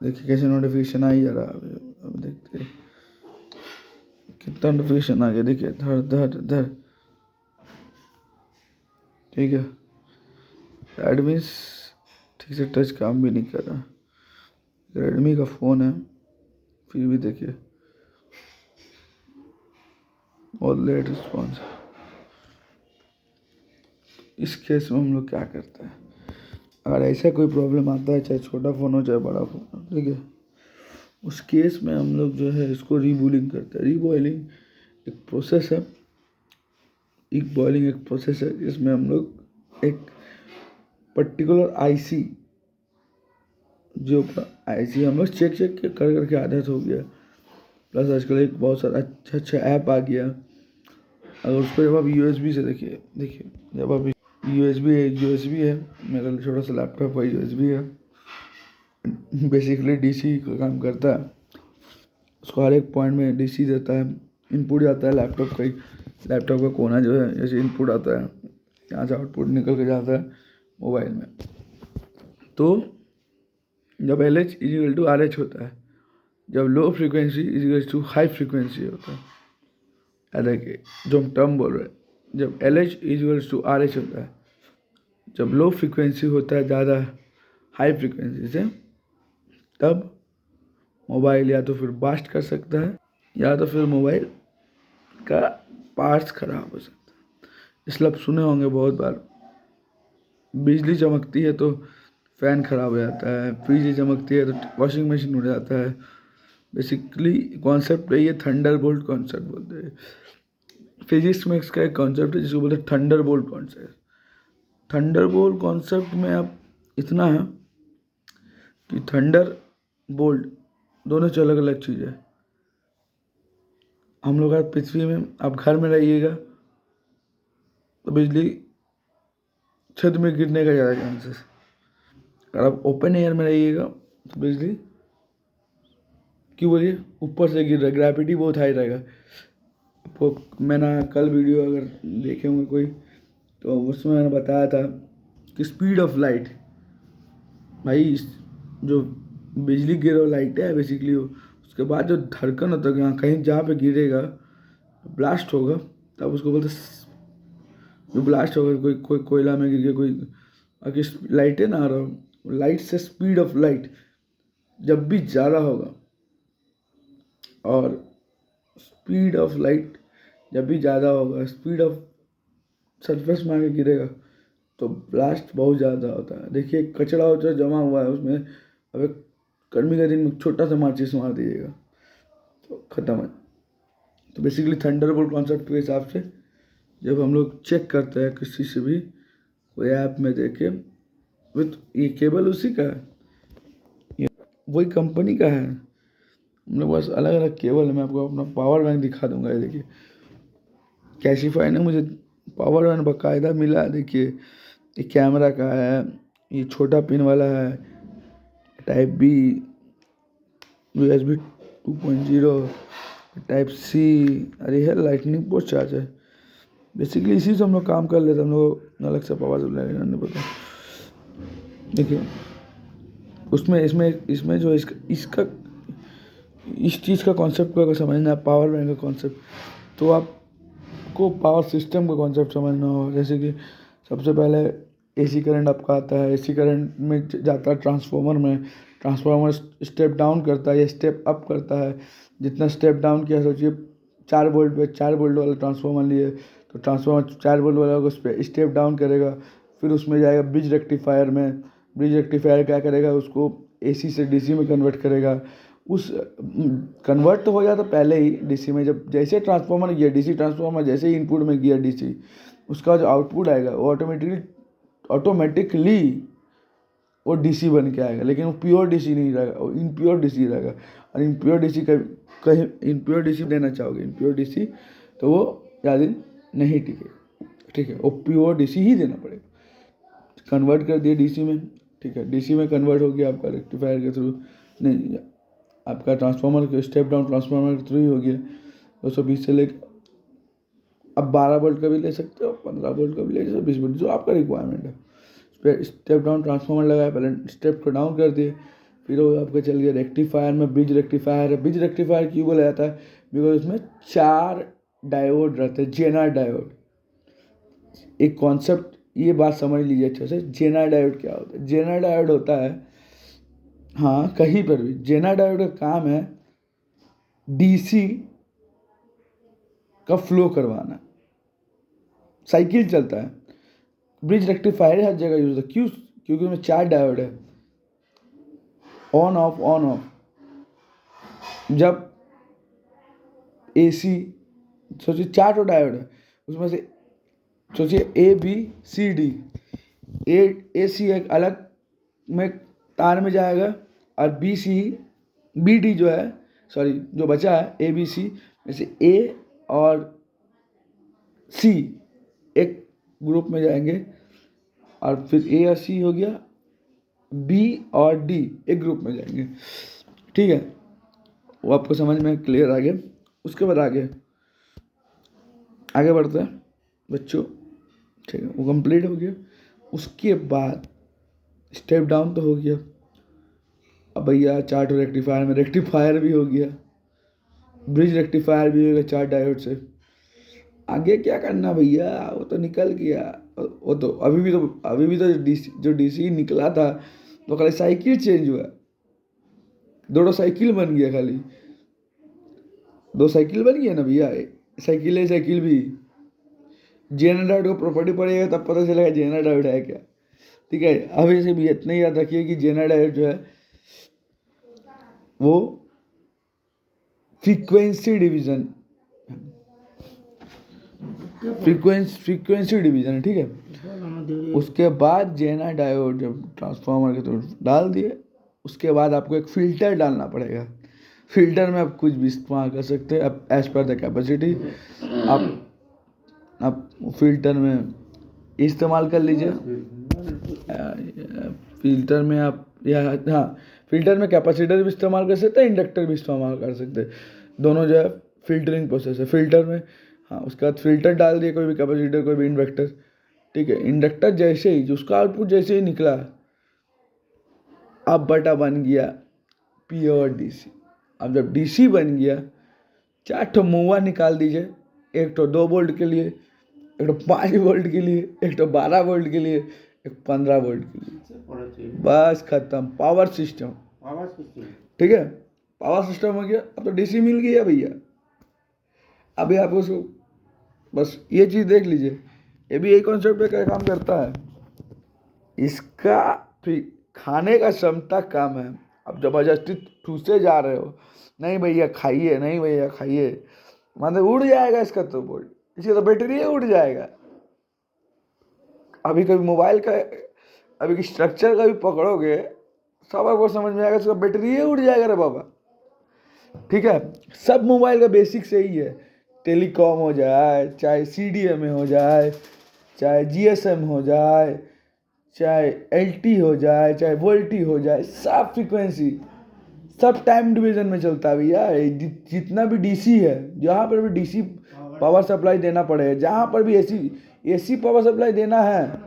देखिए कैसे नोटिफिकेशन आ ही जा रहा है अब देखते हैं कितना नोटिफिकेशन आ गया। देखिए धर धर धर, ठीक है। एडमिस ठीक से टच काम भी नहीं कर रहा। रेडमी का फ़ोन है फिर भी देखिए बहुत लेट रिस्पॉन्स। इस केस में हम लोग क्या करते हैं, अगर ऐसा कोई प्रॉब्लम आता है चाहे छोटा फ़ोन हो चाहे बड़ा फ़ोन हो, ठीक है, उस केस में हम लोग जो है इसको रीबूलिंग करते हैं। रीबॉयलिंग एक प्रोसेस है, एक प्रोसेस है जिसमें हम लोग एक पर्टिकुलर आईसी, जो आईसी हम लोग चेक कर करके आदत हो गया। प्लस आजकल एक बहुत सारा अच्छा ऐप आ गया। अगर उसको जब आप यूएसबी से देखिए जब आप यूएसबी है, मेरा छोटा सा लैपटॉप है यूएसबी है, बेसिकली डीसी का काम करता है। उसको हर एक पॉइंट में डीसी देता है, इनपुट जाता है लैपटॉप का ही, लैपटॉप का कोना जो है जैसे इनपुट आता है, यहाँ से आउटपुट निकल के जाता है मोबाइल में। तो जब L H equal to R H होता है, जब low frequency equal to high frequency होता है, देखिए जो हम टर्म बोल रहे हैं, जब L H equal to R H होता है, जब लो फ्रिक्वेंसी होता है ज़्यादा हाई फ्रिक्वेंसी से, तब मोबाइल या तो फिर बास्ट कर सकता है या तो फिर मोबाइल का पार्ट्स खराब हो सकता है। इसलिए आप सुने होंगे बहुत बार, बिजली चमकती है तो फ़ैन खराब हो जाता है, बिजली चमकती है तो वॉशिंग मशीन उड़ जाता है। बेसिकली कॉन्सेप्ट ये थंडर बोल्ट कॉन्सेप्ट बोलते हैं। फिजिक्स में इसका एक कॉन्सेप्ट है जिसको बोलते हैं thunder bolt concept. Thunder bolt concept में अब इतना है कि थंडर बोल्ट दोनों से अलग अलग चीज़ है। हम लोग आज पृथ्वी में, आप घर में रहिएगा तो बिजली छत में गिरने का ज़्यादा चांसेस। अगर आप ओपन एयर में रहिएगा तो बिजली क्यों बोलिए ऊपर से गिर रहा है, ग्रेविटी बहुत हाई रहेगा। आपको मैंने कल वीडियो अगर देखे होंगे कोई, तो उसमें मैंने बताया था कि स्पीड ऑफ लाइट, भाई जो बिजली गिरे लाइट है बेसिकली उसके बाद जो धड़कन होता है कहीं जहाँ पे गिरेगा ब्लास्ट होगा, तब उसको बोलते जो ब्लास्ट होगा। कोई कोयला में गिर गया, कोई अगर लाइट है ना आ रहा, लाइट से स्पीड ऑफ लाइट जब भी ज़्यादा होगा और स्पीड ऑफ लाइट जब भी ज़्यादा होगा, स्पीड ऑफ सरफेस में आके गिरेगा तो ब्लास्ट बहुत ज़्यादा होता है। देखिए कचरा वचरा जमा हुआ है उसमें, अब एक गर्मी के दिन में छोटा सा माचिस मार दीजिएगा तो ख़त्म है। तो बेसिकली थंडरबोल्ट कॉन्सेप्ट के हिसाब से जब हम लोग चेक करते हैं किसी से भी कोई ऐप में देखे, विथ ये केबल उसी का है, ये वही कंपनी का है। हम लोग बस अलग अलग केबल है। मैं आपको अपना पावर बैंक दिखा दूंगा। ये देखिए कैशिफाई ने मुझे पावर बैंक बाकायदा मिला है। देखिए ये कैमरा का है, ये छोटा पिन वाला है, type B, USB 2.0, type C, अरे है लाइटनिंग पोर्ट चार्ज है। बेसिकली इसी से हम लोग काम कर लेते हैं। हम लोग अलग से पावर सप्लाई नहीं पता। देखिए उसमें इसमें इसमें जो इसका इस चीज़ का कॉन्सेप्ट को अगर समझना है, पावर बैंक का कॉन्सेप्ट, तो आपको पावर सिस्टम का कॉन्सेप्ट समझना होगा। जैसे कि सबसे पहले एसी करंट आपका आता है, एसी करंट में जाता है ट्रांसफार्मर में, ट्रांसफार्मर स्टेप डाउन करता है या स्टेप अप करता है। जितना स्टेप डाउन किया सोचिए 4 वोल्ट पे 4 वोल्ट वाला ट्रांसफार्मर लिए तो ट्रांसफार्मर 4 वोल्ट वाला को स्टेप डाउन करेगा, फिर उसमें जाएगा ब्रिज रेक्टिफायर में। ब्रिज रेक्टिफायर क्या करेगा, उसको एसी से डीसी में कन्वर्ट करेगा। उस कन्वर्ट तो हो जाता पहले ही डीसी में, जब जैसे ट्रांसफार्मर गया डीसी ट्रांसफार्मर जैसे ही इनपुट में गया डीसी, उसका जो आउटपुट आएगा वो ऑटोमेटिकली वो डीसी बन के आएगा। लेकिन वो प्योर डीसी नहीं रहेगा, वो इनप्योर डीसी रहेगा। और इनप्योर डीसी कहीं इनप्योर डीसी देना चाहोगे इनप्योर डीसी, तो वो ज़्यादा दिन नहीं टिके, ठीक है। वो प्योर डीसी ही देना पड़ेगा। कन्वर्ट कर दिए डीसी में, ठीक है, डीसी में कन्वर्ट हो गया आपका रेक्टिफायर के थ्रू, नहीं आपका ट्रांसफार्मर के स्टेप डाउन ट्रांसफार्मर के थ्रू ही हो गया। 220 से लेकर अब 12 वोल्ट का भी ले सकते हो, 15 वोल्ट का भी ले सकते हो, 20 वोल्ट जो आपका रिक्वायरमेंट है। उस पर स्टेप डाउन ट्रांसफार्मर लगाया, पहले स्टेप को डाउन कर दिए, फिर वो आपका चल गया रेक्टिफायर में, ब्रिज रेक्टिफायर है। ब्रिज रेक्टिफायर क्यों बोला जाता है? बिकॉज उसमें 4 डायोड रहते हैं, जेनर डायोड। एक कॉन्सेप्ट, ये बात समझ लीजिए अच्छे से, जेनर डायोड क्या होता है? जेनर डायोड होता है, हाँ कहीं पर भी जेनर डायोड का काम है डीसी का फ्लो करवाना। साइकिल चलता है, ब्रिज रेक्टिफायर हर जगह यूज होता है। क्यों? क्योंकि उसमें 4 डायोड है, ऑन ऑफ ऑन ऑफ। जब एसी, सोचिए 4 तो डायोड है, उसमें से सोचिए ए बी सी डी। ए सी एक अलग में तार में जाएगा, और बी डी जो है, सॉरी जो बचा है ए बी सी में से ए और सी एक ग्रुप में जाएंगे, और फिर ए और सी हो गया, बी और डी एक ग्रुप में जाएंगे। ठीक है, वो आपको समझ में क्लियर आ गया। उसके बाद आगे बढ़ते हैं बच्चों। ठीक है, वो कंप्लीट हो गया। उसके बाद स्टेप डाउन तो हो गया। अब भैया 4 रेक्टिफायर में रेक्टिफायर भी हो गया, ब्रिज रेक्टिफायर भी हो गया 4 डायोड से। आगे क्या करना भैया? वो तो निकल गया। वो तो अभी भी तो जो डीसी निकला था तो खाली साइकिल चेंज हुआ, 2 साइकिल बन गया, खाली 2 साइकिल बन गया ना भैया। साइकिल है, साइकिल भी जेनर डायोड को प्रॉपर्टी पड़ेगा तब पता चलेगा जेनर डायोड है क्या। ठीक है, अभी से भी इतना ही याद रखिए कि जेनर डायोड जो है वो फ्रीक्वेंसी डिवीजन है। ठीक है, उसके बाद जेनर डायोड जब ट्रांसफार्मर के थ्रू डाल दिए, उसके बाद आपको एक फ़िल्टर डालना पड़ेगा। फ़िल्टर में आप कुछ भी इस्तेमाल कर सकते हैं, अब एज पर द कैपेसिटी आप फ़िल्टर में इस्तेमाल कर लीजिए। फ़िल्टर में आप हाँ, फ़िल्टर में कैपेसिटर भी इस्तेमाल कर सकते हैं, इंडक्टर भी इस्तेमाल कर सकते हैं। दोनों जो है फ़िल्टरिंग प्रोसेस है फ़िल्टर में। हाँ, उसके बाद फ़िल्टर डाल दिए, कोई भी कैपेसिटर, कोई भी इंडक्टर। ठीक है, इंडक्टर जैसे ही उसका आउटपुट जैसे ही निकला, अब बटा बन गया प्योर डीसी। अब जब डीसी बन गया, 4 ठो मुआ निकाल दीजिए, एक तो 2 वोल्ट के लिए, एक तो 5 वोल्ट के लिए, एक तो 12 वोल्ट के लिए, एक 15 वोल्ट के लिए। बस खत्म, पावर सिस्टम। ठीक है, पावर सिस्टम हो गया। अब तो डीसी मिल गया भैया। अभी आप उसको बस ये चीज़ देख लीजिए, ये भी यही कॉन्सेप्ट पे क्या काम करता है। इसका खाने का क्षमता कम है, अब जबरदस्ती ठूसे जा रहे हो, नहीं भैया खाइए, नहीं भैया खाइए, मतलब उड़ जाएगा इसका तो बोल्ट, इसका तो बैटरी उड़ जाएगा। अभी कभी मोबाइल का अभी स्ट्रक्चर का भी पकड़ोगे, सब आपको समझ में आएगा, इसका बैटरी उड़ जाएगा रे बाबा। ठीक है, सब मोबाइल का बेसिक से ही है। टेलीकॉम हो जाए, चाहे CDMA हो जाए, चाहे GSM हो जाए, चाहे LT हो जाए, चाहे वोल्टी हो जाए, सब फ्रीक्वेंसी, सब टाइम डिवीजन में चलता है भैया। जितना भी डीसी है, जहाँ पर भी डीसी पावर सप्लाई देना पड़ेगा, जहाँ पर भी एसी पावर सप्लाई देना है,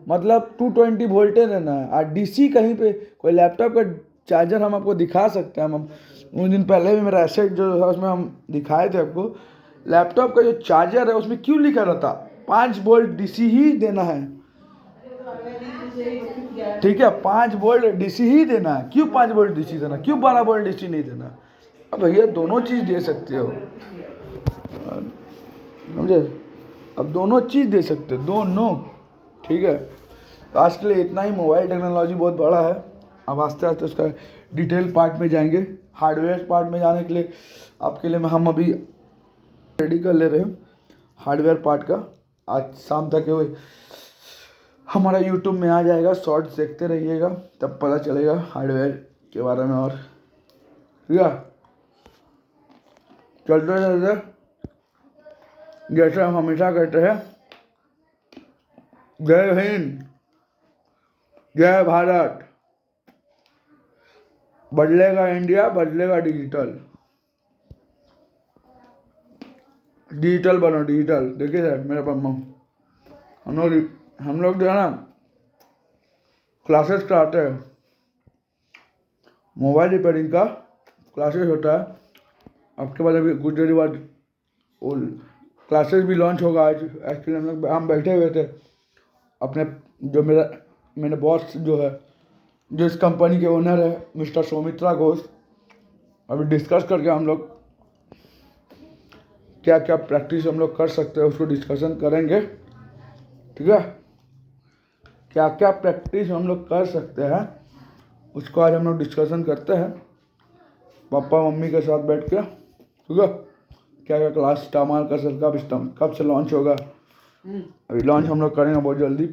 मतलब 220 वोल्टेज देना है। और डीसी कहीं पे कोई लैपटॉप का चार्जर हम आपको दिखा सकते हैं। हम उन दिन पहले भी मेरा एसेट जो था उसमें हम दिखाए थे आपको, लैपटॉप का जो चार्जर है उसमें क्यों लिखा रहता 5 वोल्ट डीसी ही देना है। ठीक है, 5 वोल्ट डीसी ही देना है। क्यों 5 वोल्ट डीसी देना, क्यों 12 वोल्ट डीसी नहीं देना? अब भैया दोनों चीज़ दे सकते हो, समझे? अब दोनों चीज़ दे सकते हो, दोनों। ठीक है, तो आज के लिए इतना ही। मोबाइल टेक्नोलॉजी बहुत बड़ा है, अब आस्ते आस्ते उसका डिटेल पार्ट में जाएंगे। हार्डवेयर पार्ट में जाने के लिए आपके लिए हम अभी रेडी कर ले रहे हैं हार्डवेयर पार्ट का। आज शाम तक वो हमारा यूट्यूब में आ जाएगा, शॉर्ट्स देखते रहिएगा, तब पता चलेगा हार्डवेयर के बारे में। और ठीक है, चलते चलते जैसे हम हमेशा कहते हैं, जय हिंद, जय भारत, बदलेगा इंडिया, बदलेगा डिजिटल। डिजिटल बनो, डिजिटल। देखिए सर, मेरे पास हम लोग जो है ना क्लासेस कराते हैं, मोबाइल रिपेयरिंग का क्लासेस होता है। आपके बाद अभी कुछ देर बाद वो क्लासेस भी लॉन्च होगा आज। एक्चुअली हम बैठे हुए थे अपने, जो मेरे बॉस जो है, जिस कंपनी के ओनर है मिस्टर सौमित्रा घोष, अभी डिस्कस करके हम लोग क्या क्या प्रैक्टिस हम लोग कर सकते हैं उसको डिस्कशन करेंगे। ठीक है, क्या क्या प्रैक्टिस हम लोग कर सकते हैं उसको आज हम लोग डिस्कशन करते हैं पापा मम्मी के साथ बैठ के। ठीक है, क्या क्या क्लास स्टामार का सर कब से लॉन्च होगा। अभी लॉन्च हम लोग करेंगे बहुत जल्दी।